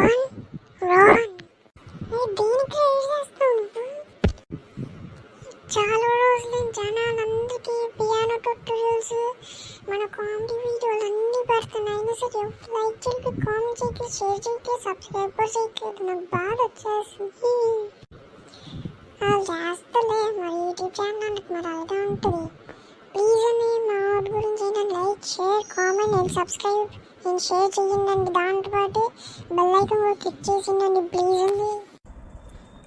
రోహన్ రోహన్ దేనికి రేస్ చేస్తావు నువ్వు? చాలా రోజులు జనాలందరికీ పియానో ట్యూటోరియల్స్ మన కామెడీ వీడియోలు అన్నీ పెడుతున్నాయి. అయినా సరే లైక్ చేయలేదు, కామెంట్ చేయలేదు, షేర్ చేయలేదు, సబ్స్క్రైబ్ కూడా చేయలేదు. నాకు బాధ వచ్చేసింది. వాళ్ళు చేస్తలే మరి యూట్యూబ్ ఛానల్ మరి అలాగే ఉంటుంది. ప్లీజ్ అని మా వాటి గురించి like share comment and subscribe and share చేయండి. దాంతో పాటు బెల్ ఐకాన్ కూడా క్లిక్ చేసిందండి ప్లీజ్ అండి.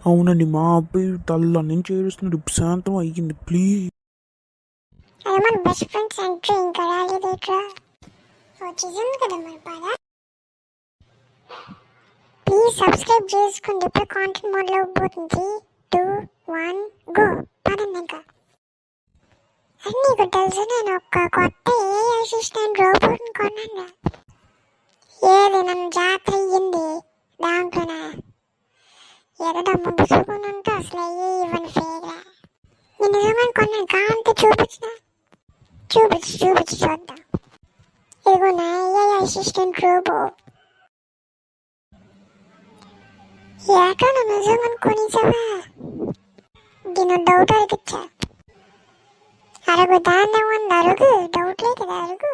అవునండి, మా అబ్బాయి తల్ల నుంచి ఏడుస్తున్నాడు. ఇప్పుడు శాంతం అయ్యింది ప్లీజ్. అదే మన బెస్ట్ ఫ్రెండ్స్ ఎంట్రీ ఇంకా రాలేదు. ఇక్కడ వచ్చేసింది కదా మరి బాగా. ప్లీజ్ సబ్స్క్రైబ్ చేసుకోండి. ఇప్పుడు కాంటెంట్ మోడ్లో పోతుంది. 2, 1 గో. పదండి ఇంకా. అది నీకు తెలుసు, నేను ఒక కొత్త ఏఐ అసిస్టెంట్ రోబోట్ని కొన్నాను. ఏది నన్ను జాతర అయ్యింది దాంట్లోనే. ఏదో డబ్బు పుచ్చుకున్నంటే అసలు ఏ ఇవ్వని ఫేగా. నేను నిజంగా కొన్నాను. కాంతి చూపించు చూద్దాం. ఇదిగో నా ఏఐ అసిస్టెంట్ రోబో. ఏటో నువ్వు నిజంగా కొనిసావా? దీని డౌట్ అడిగచ్చా? అరుగు దాన్ని ఉంది, అరుగు డౌట్లే కదా అరుగు.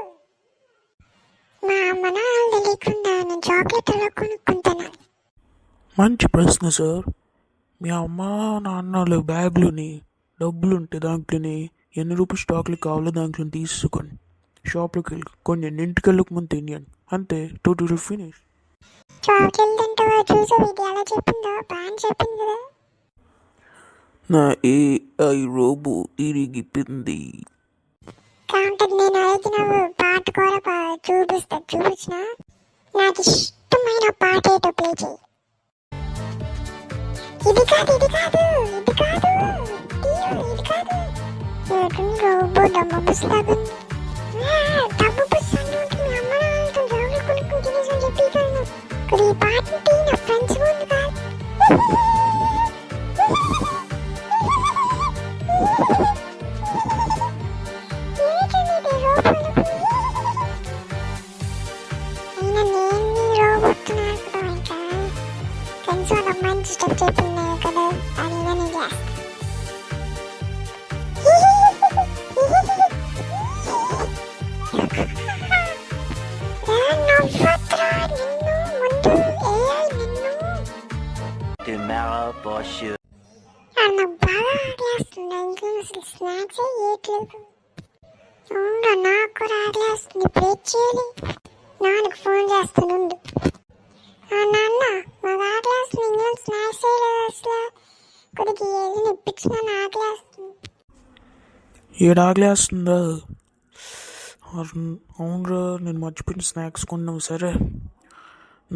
మా అమ్మ నాన్న తెలియకుండా నేను చాక్లెట్ అలా కొనుక్కుంటాను. మంచి ప్రశ్న సార్. మీ అమ్మ నాన్నలు బ్యాగ్లోని డబ్బులు ఉంటే దాంట్లోని ఎన్ని రూపాయలు స్టాక్లు కావాలో దాంట్లో తీసుకొని షాప్లోకి వెళ్ళి కొన్ని ఇంటికి వెళ్ళక ముందు తినేయండి. అంతే. Two finish. చాక్లెట్ తింటావా? చూసావు ఇది ఎలా చెప్పిందో? బాగా చెప్పింది కదా. నా ఏఐ రోబో ఇరిగిపోయింది. కాంటెక్ట్ నేను అడిగినవు పాట కూడా చూపించిన. నాకు ఇష్టమైన పాట ఏటో ప్లే చేయి. ఇది కాదు రోబో డబ్బు బుస్ లాగుంది. డబ్బు బుస్ అంటే మీ అమ్మ నాన్నతో జోగులు కొనుక్కుని తినేసని చెప్పగలను. ఇప్పుడు ఈ పాటంటే నా ఫ్రెండ్స్ ముందు కాదు. అయినా నేను రోబోట్ నాకుతాం ఇంకా ఫ్రెండ్స్ వాళ్ళ మంచి స్టెప్ చెప్తున్నాయి కదా, అది నేను చేస్తాను. నాకు బాగా ఆడలేస్తుంది. ఇంకా అసలు స్నాక్స్ ఏట్లేదు. అవునా, నాకు కూడా ఆడలేస్తుంది. ఇప్పుడు ఏం చేయాలి? నాన్నకు ఫోన్ చేస్తాను. నాన్న మాకు ఆకలేస్తుంది, ఇంట్లో స్నాక్స్ వేయలేదు అసలు. కొద్దిగా ఏది ఇప్పించిన ఆకలేస్తుంది. ఏడు ఆకలేస్తుందా? అవునరా, నేను మర్చిపోయిన స్నాక్స్ కొన్నావు. సరే,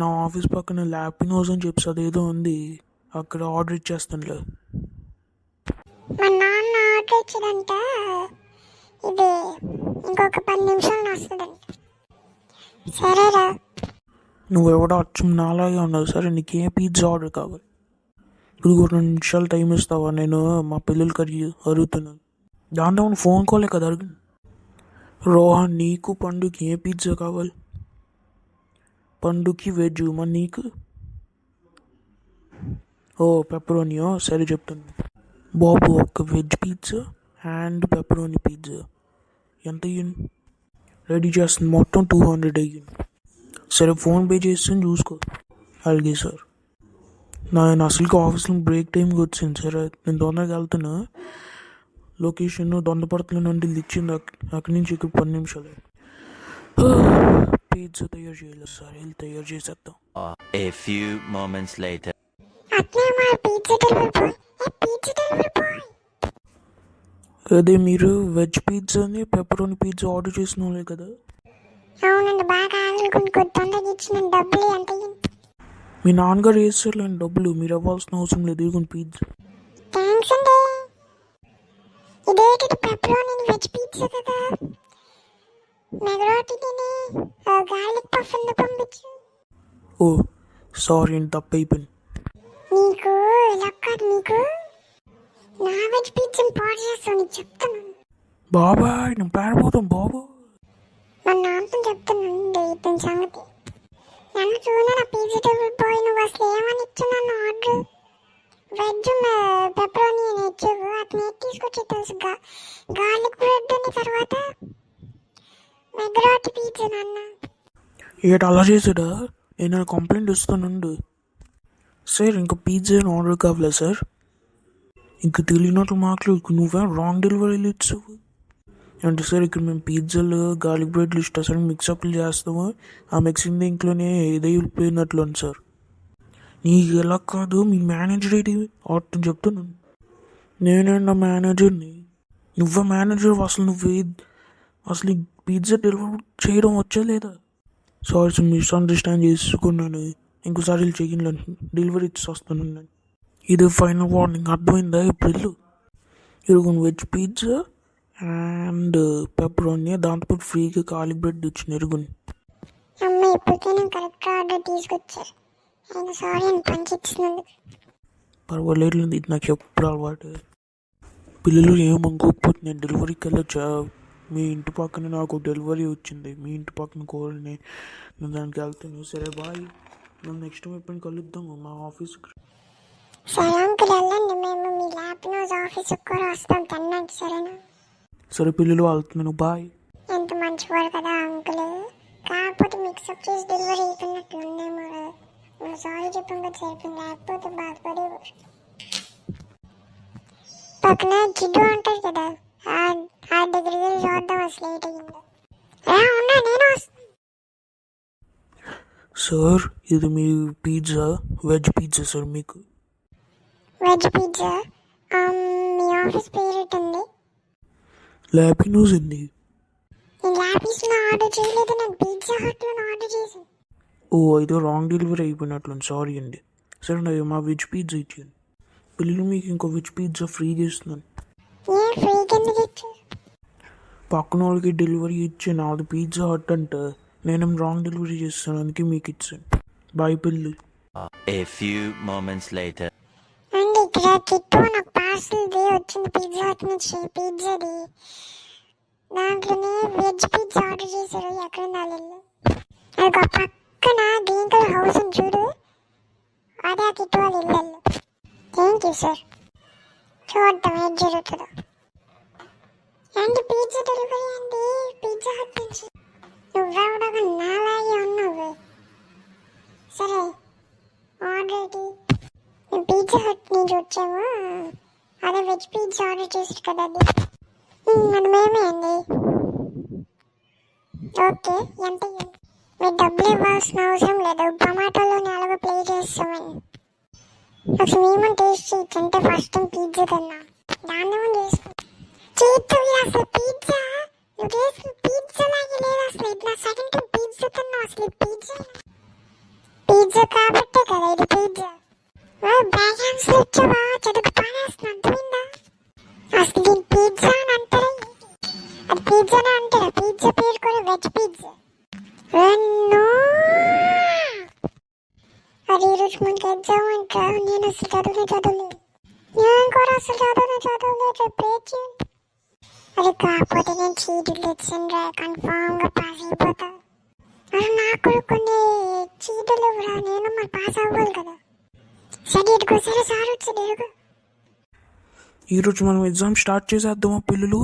నా ఆఫీస్ పక్కన ల్యాపినోస్ అని చెప్పి అదేదో ఉంది, అక్కడ ఆర్డర్ ఇచ్చేస్తానులే. మా నాన్న ఆర్డర్ ఇచ్చాడంట. ఇది ఇంకొక 10 నిమిషాలు వస్తుందంట. సరేరా. నువ్వెవడో అచ్చం నాలాగే ఉన్నావు. సరే, నీకు ఏ పిజ్జా ఆర్డర్ కావాలి? ఇప్పుడు 2 నిమిషాలు టైం ఇస్తావా? నేను మా పిల్లలకి అడుగుతున్నాను. దాంట్లో ఫోన్ కాలే కదా అడుగు. రోహన్, నీకు పండుకి ఏ పిజ్జా కావాలి? పండుకి వెజ్, మరి నీకు? ఓ పెప్పరోనియో, సరే చెప్తాను. బాబు, ఒక veg pizza and pepperoni pizza ఎంత అయ్యింది? రెడీ చేస్తుంది. మొత్తం 200 అయ్యింది. సరే, ఫోన్పే చేస్తాను చూసుకో. అలాగే సార్. నేను అసలుకి ఆఫీస్లో బ్రేక్ టైంకి వచ్చింది. సరే, నేను తొందరగా వెళ్తున్నా. లొకేషన్ దొండపడతల నుండి ఇచ్చింది. అక్కడి నుంచి ఇక్కడ 10 నిమిషాలు. పిజ్జా తయారు చేయలేదు సార్, వెళ్ళి తయారు చేసేద్దాం. అదే మీరు వెజ్ పిజ్జాని పెప్పరోని పిజ్జా ఆర్డర్ చేసిన వాళ్ళే కదా? అవునండి, బాగా తొందరగా ఇచ్చిన డబ్బులు ఎంత? మీ నాన్నగారు వేస్తారులేండి డబ్బులు, మీరు ఇవ్వాల్సిన అవసరం లేదు. ఇదిగోండి పిజ్జా. థ్యాంక్స్ అండి. ఇదేంటి పెప్పరోని వెజ్ పిజ్జా కదా? మెగరోటి తిని గార్లిక్ పఫ్ ఎందుకు పంపించు? ఓ సారీ అండి, తప్పు అయిపోయింది. నీకు లక్కది, నీకు నా వెజ్ పిజ్జాని పాడు చేస్తావు. నీకు చెప్తున్నాను బాబాయ్, నేను పారిపోతాం బాబు. మా నాన్నతో చెప్తున్నాను ఇతని సంగతి. నన్ను చూడ నా వెజిటేబుల్ బాయ్, నువ్వు అసలు ఏమని ఇచ్చున్నాను ఆర్డర్? వెజ్ పెప్పరోని అని ఇచ్చావు, అతను తీసుకొచ్చి తెలుసుగా గార్లిక్ బ్రెడ్ అని, తర్వాత మెగ్రాటి పిజ్జా నాన్న. ఏట అలా చేసాడా? నేను కంప్లైంట్ ఇస్తానుండు. సార్ ఇంకా పిజ్జా ఆర్డర్ కావాలా సార్? ఇంక తెలియనట్లు మాట్లాడుకు, నువ్వే రాంగ్ డెలివరీలు ఇచ్చావు అంటే సార్. ఇక్కడ మేము పిజ్జాలు గార్లిక్ బ్రెడ్లు ఇష్టం మిక్సప్లు చేస్తాము, ఆ మిక్సింగ్ దీంట్లోనే ఏదో వెళ్ళిపోయినట్లు అని సార్. నీకు ఎలా కాదు, మీ మేనేజర్ ఏంటి ఆటం చెప్తున్నాను. నేనండి మేనేజర్ని, నువ్వే మేనేజర్. అసలు ఈ పిజ్జా డెలివరీ చేయడం వచ్చా లేదా? సారీ సార్, మిస్అండర్స్టాండ్ చేసుకున్నాను. ఇంకోసారి వీళ్ళు చెయ్యాలని డెలివరీ ఇచ్చి వస్తాను నేను. ఇది ఫైనల్ వార్నింగ్, అర్థమైందా? ఇప్పుడు ఇరుగుని వెజ్ పిజ్జా అండ్ పెప్పరోని, దాంతో ఫ్రీగా గార్లిక్ బ్రెడ్ ఇచ్చిన ఇరుగుని. అమ్మ ఇప్పటికైనా కరెక్ట్ ఆర్డర్ తీసుకొచ్చారు. ఆయన సారీ అని పంచిచ్చినందుకు. పర్వాలేదు, ఇది నాకు ఎప్పుడు అలవాటు. పిల్లలు ఏమనుకోకపోతే నేను డెలివరీకి వెళ్ళొచ్చా? మీ ఇంటి పక్కన నాకు డెలివరీ వచ్చింది, మీ ఇంటి పక్కన కోరిని, నేను దానికి వెళ్తాను. సరే బాయ్, మనం నెక్స్ట్ టైం ఎప్పుడు కలుద్దాము మా ఆఫీస్కి. సరే అంకుల్ వెళ్ళండి, మేము మీ ల్యాబ్ నోజ్ ఆఫీస్కి కూడా వస్తాం తిన్నాక, సరేనా? సరే పిల్లలు, వెళ్తున్నాను, బాయ్. ఎంత మంచివాడు కదా అంకుల్, కాకపోతే మిక్సప్ చేసి డెలివరీ అయిపోయినట్లు ఉందేమో. నువ్వు సారీ చెప్పాం కదా సరిపోయింది, లేకపోతే బాధపడేవారు. పక్కన జిడ్డు ఉంటాడు కదా, ఆ దగ్గరికి వెళ్ళి చూద్దాం అసలు లేట్ అయ్యిందో. ఉన్నా, నేను వస్తాను. సార్ ఇది మీ పిజ్జా, వెజ్ పిజ్జా సార్. మీకు వెజ్ పిజ్జా. మీ ఆఫీస్ పేరు ఏంటండి? ల్యాపినోస్ అండి. నేను ల్యాపీస్లో ఆర్డర్ చేయలేదు, నేను పిజ్జా హట్లో ఆర్డర్ చేశాను. ఓ అయితే రాంగ్ డెలివరీ అయిపోయినట్లు, సారీ అండి. సరే నాకు మా వెజ్ పిజ్జా ఇచ్చాను. పిల్లలు మీకు ఇంకో వెజ్ పిజ్జా ఫ్రీగా ఇస్తున్నాను. ఏ ఫ్రీ కిందకి ఇచ్చారు? పక్కన వాళ్ళకి డెలివరీ ఇచ్చాను, అది పిజ్జా హట్ అంట. నేను రాంగ్ డెలివరీ చేస్తాను, అందుకే మీకు ఇచ్చాను. బాయ్ పిల్లలు. A few moments later. అండి ఇక్కడ కిట్టు నాకు పార్సల్ది వచ్చింది పిజ్జా హట్ నుంచి, పిజ్జాది. దాంట్లోనే వెజ్ పిజ్జా ఆర్డర్ చేశారు. ఎక్కడ ఉండాలి? అది పక్కన గ్రీన్ కలర్ హౌస్ ఉంది చూడు, అదే ఆ కిట్టు వాళ్ళ ఇల్లు. Thank you sir. చూద్దాం ఏం జరుగుతుందో. అండి పిజ్జా డెలివరీ అండి, పిజ్జా హట్ నుంచి. నువ్వే కూడా నాలాగే ఉన్నావు. సరే ఆర్డర్ ఏంటి? మేము పిజ్జా హట్ నుంచి వచ్చాము, అదే వెజ్ పిజ్జా ఆర్డర్ చేసారు కదా అది. అది మేమే అండి. ఓకే, ఎంత? మీరు డబ్బులు ఇవ్వాల్సిన అవసరం లేదు, టమాటోలోనే అలాగే ప్లే చేస్తామని. అసలు మేము టేస్ట్ చేయొచ్చంటే ఫస్ట్ టైం పిజ్జా తిన్నా, దాన్ని చేసుకుంటాం. చేతు అసలు పిజ్జా నువ్వు చేసిన పిజ్జా లాగే లేదు అసలు. ఇది నా సెకండ్ టైం పిజ్జా తిన్నా. అసలు పిజ్జా పిజ్జా కాబట్టే కదా ఇది పిజ్జా. బ్యాక్ హ్యాండ్స్ వచ్చావా, చదువు పాడేస్తున్నా, అర్థమైందా? అసలు దీని పిజ్జా అని అంటారా? అది పిజ్జానే అంటారా? పిజ్జా పేరు కూడా వెజ్ పిజ్జా. అది ఈరోజు మనకి ఎగ్జామ్ అంట, నేను అసలు చదవలేదు. నేను కూడా అసలు చదవలేదు. ప్రేర్ చేయండి. అది కాకపోతే నేను చీటీలు తెచ్చిండ్రా, కన్ఫామ్గా పాస్ అయిపోతా. అది నాకు కూడా కొన్ని చీటీలు ఇవ్వరా, నేను మరి పాస్ అవ్వాలి కదా. సరే ఇటుకోసారి సార్ వచ్చి ఎరుగు. ఈరోజు మనం ఎగ్జామ్ స్టార్ట్ చేసేద్దామా పిల్లలు?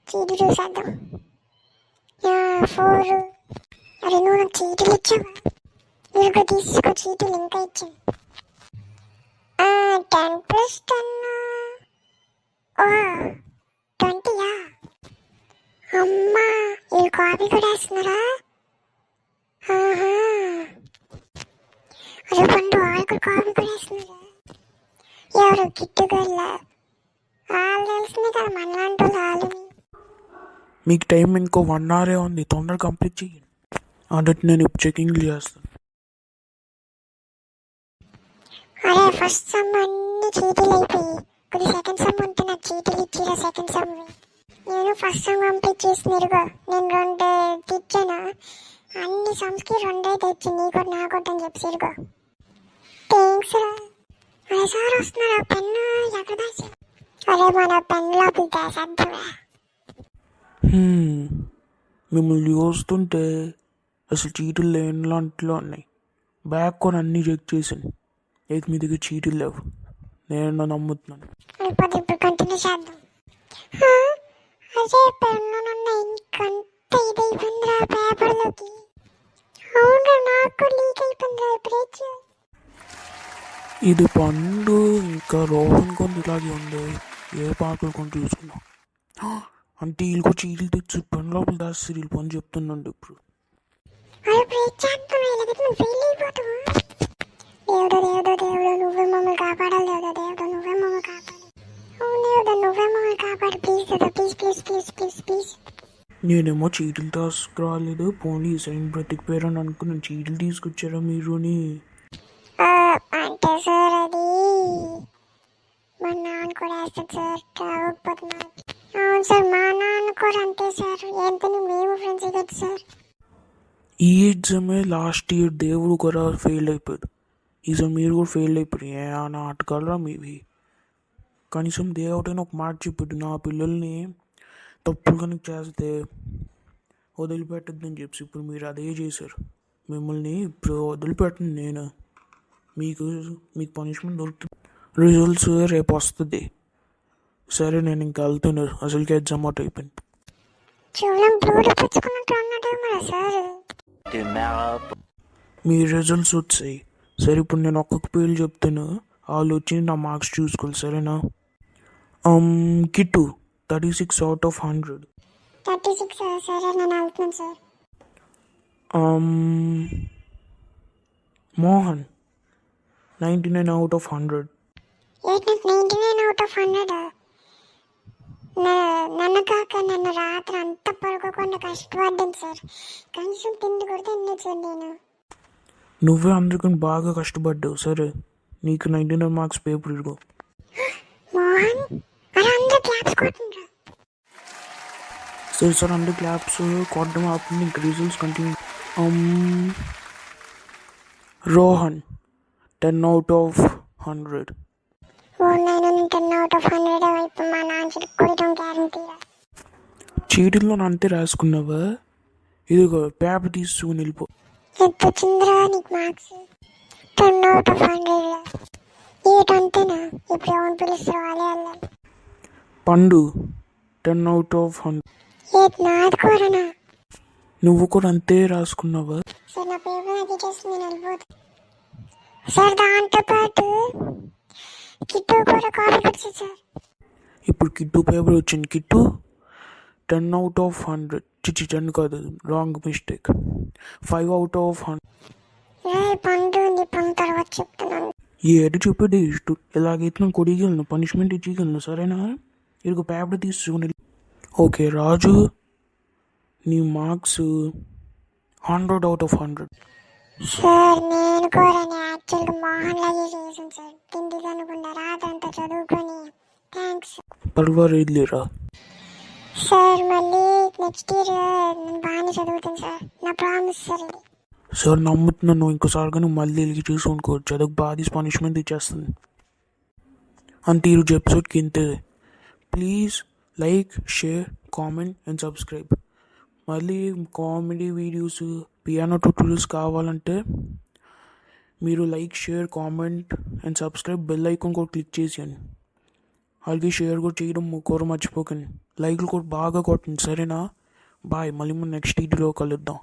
చీటీ చూసేద్దాం. 4. అరే నువ్వు నాకు చీటీలు ఇచ్చావా? ఇదిగో తీసుకో చీటీలు, ఇంకా ఇచ్చాను. 10 + 10 20. అమ్మా ఇది కాపీ కూడా వేస్తున్నారా? అదే పండు వాళ్ళకు కాపీ కూడా వేస్తున్నారా? ఎవరు కిట్టుగల్ల? వాళ్ళు తెలిసిందే కదా మనలాంటి వాళ్ళు. మీకు టైం ఇంకో 1 hour ఉంది, తొందరగా కంప్లీట్ చేయండి. అన్నట్టు నేను ఇప్పుడు చెకింగ్ చేస్తాను. అరే ఫస్ట్ సమ్ అన్ని చీటీలు అయిపోయి, కొద్ది సెకండ్ సమ్ ఉంటే నాకు చీటీలు ఇచ్చిరా. సెకండ్ సమ్ నేను ఫస్ట్ సమ్ కంప్లీట్ చేసినారుగా. నేను 2 తెచ్చాను, అన్ని సమ్స్కి 2 తెచ్చి నీకు నాకు అని చెప్పిరుగా. థ్యాంక్స్ రా. అరే సార్ వస్తున్నారా? పెన్ను ఎక్కడ దాచి? అరే మన పెన్లోకి దాసేద్దామా? మిమ్మల్ని చూస్తుంటే అసలు చీటీలు లేని లాంటిలో ఉన్నాయి. బ్యాగ్ కొని అన్నీ చెక్ చేశాను, అయితే మీ దగ్గర చీటీలు లేవు. నేను నమ్ముతున్నాను. ఇప్పుడు కంటిన్యూ చేద్దాం. అదే పెన్నున్న ఇంకంత ఇదైపోయిందిరా పేపర్లోకి. అవును, నాకు లీక్ అయిపోయిందిరా. ఇప్పుడు ఇది పండు ఇంకా రోహన్ కొంత ఇలాగే ఉంది. ఏ పాటలు కొని చూసుకున్నాం అంటే వీళ్ళు కూడా చీటీలు తెచ్చి పని లోపల దాసి వీళ్ళు పని చెప్తున్నాండి. ఇప్పుడు నువ్వే మమ్మల్ని కాపాడాలి. దేవుడు నువ్వే మమ్మల్ని కాపాడు. అవును నువ్వే మమ్మల్ని కాపాడు. ప్లీజ్. నేనేమో చీటీలు తీసుకురాలేదు, పోనీ సైన్ బ్రతికిపోయారని అనుకున్నాను. చీటీలు తీసుకొచ్చారా మీరుని? అంటే సార్ అది మా నాన్న కూడా వేస్తాడు సార్. రావకపోతున్నారు. అవును సార్, మా నాన్న కూడా అంటే సార్ ఎంతని మేము ఫ్రెండ్స్ కదా సార్. ఈ ఎగ్జామే లాస్ట్ ఇయర్ దేవుడు కూడా ఫెయిల్ అయిపోయాడు. ఈసారి మీరు కూడా ఫెయిల్ అయిపోయారు. ఏ నాటకాలరా మీవి. కనీసం దేవుడైనా ఒక మాట చెప్పాడు, నా పిల్లల్ని తప్పులు కనుక చేస్తే వదిలిపెట్టద్దని చెప్పి. ఇప్పుడు మీరు అదే చేశారు. మిమ్మల్ని ఇప్పుడు వదిలిపెట్టను నేను. మీకు పనిష్మెంట్ దొరుకుతుంది. రిజల్ట్స్ రేపు వస్తుంది. సరే నేను ఇంకా వెళ్తున్నాను. అసలుకి ఎగ్జామ్ అవుట్ అయిపోయింది. మీ రిజల్ట్స్ వచ్చాయి. సరే ఇప్పుడు నేను ఒక్కొక్క పేర్లు చెప్తాను, వాళ్ళు వచ్చి నా మార్క్స్ చూసుకోవాలి. సరేనా? Kit 36 out of 100. 36 సరే నేను వెళ్తున్నాను sir. Mohan 99 out of 100. 99 out of 100. నన్ను కాక నన్ను రాత్రి అంతా పడుకోకుండా కష్టపడ్డాను సార్. కనీసం తిండి కూడా తిన్నాను సార్ నేను. నువ్వే అందరికీ బాగా కష్టపడ్డావు. సరే నీకు 99 మార్క్స్ పేపర్ ఇదిగో. మోహన్ అలా అందరూ క్లాప్స్ కొట్టిండ్రా. సరే సార్ అందరు క్లాప్స్ కొట్టడం ఆపండి. ఇంక results continue. Rohan 10 out of 100. నేను 10 out of 100. ఇప్పుడు మా నాన్న కొట్టడం గ్యారంటీరా. చీటీల్లో అంతే రాసుకున్నావా? ఇదిగో పేపర్ తీసుకుని వెళ్ళిపో. ఎంత వచ్చిందిరా నీకు మార్క్స్? 10 out of 100. ఏటంతేనా? ఇప్పుడు ఎవరిని పిలుస్తారు వాళ్ళే వెళ్ళాలి. పండు 10 out of 100. ఏది నాది కూరనా? నువ్వు కూడా అంతే రాసుకున్నావా? సార్ నా పేపర్ అది చేసి నేను వెళ్ళిపోతాను సార్. దాంతో పాటు కిట్టు కూడా కాపీ కొట్టాను సార్. ఇప్పుడు కిట్టు పేపర్ వచ్చింది. Kittu 10 out of 100. చిచ్చి 10 కాదు, రాంగ్ మిస్టేక్. 5 out of 100. పండు నీ పని తర్వాత చెప్తున్నాను. ఏడు చెప్పేది ఇష్టం. ఎలాగైతే నేను కొడిగలను, పనిష్మెంట్ ఇచ్చేయగలను. సరేనా? ఇదిగో పేపర్ తీసుకుని. ఓకే రాజు, నీ మార్క్స్ 100 out of 100. సార్ నేను కూడా యాక్చువల్గా మోహన్ లాగే చేసాను సార్. తిండి కనుకుండా రాత్రంతా చదువుకొని. థ్యాంక్స్. పర్వాలేదులేరా. సార్ మళ్ళీ నెక్స్ట్ ఇయర్ నేను బాగానే చదువుతాను సార్, నా ప్రామిస్ సార్ ఇది. సార్ నమ్ముతున్నాను. ఇంకోసారిగా నువ్వు మళ్ళీ వెళ్ళి చూసుకో. చదువు బాగా పనిష్మెంట్ ఇచ్చేస్తుంది. అంతే ఈరోజు ఎపిసోడ్కి ఇంతే. Please like, share, comment and subscribe. మళ్ళీ కామెడీ వీడియోస్, పియానో ట్యూటోరియల్స్ కావాలంటే మీరు like, share, comment and subscribe, bell icon కూడా క్లిక్ చేసేయండి. అలాగే షేర్ కూడా చేయడం కూడా మర్చిపోకండి. లైక్లు కూడా బాగా కొట్టండి. సరేనా? బాయ్. మళ్ళీ మనం నెక్స్ట్ వీడియోలో కలుద్దాం.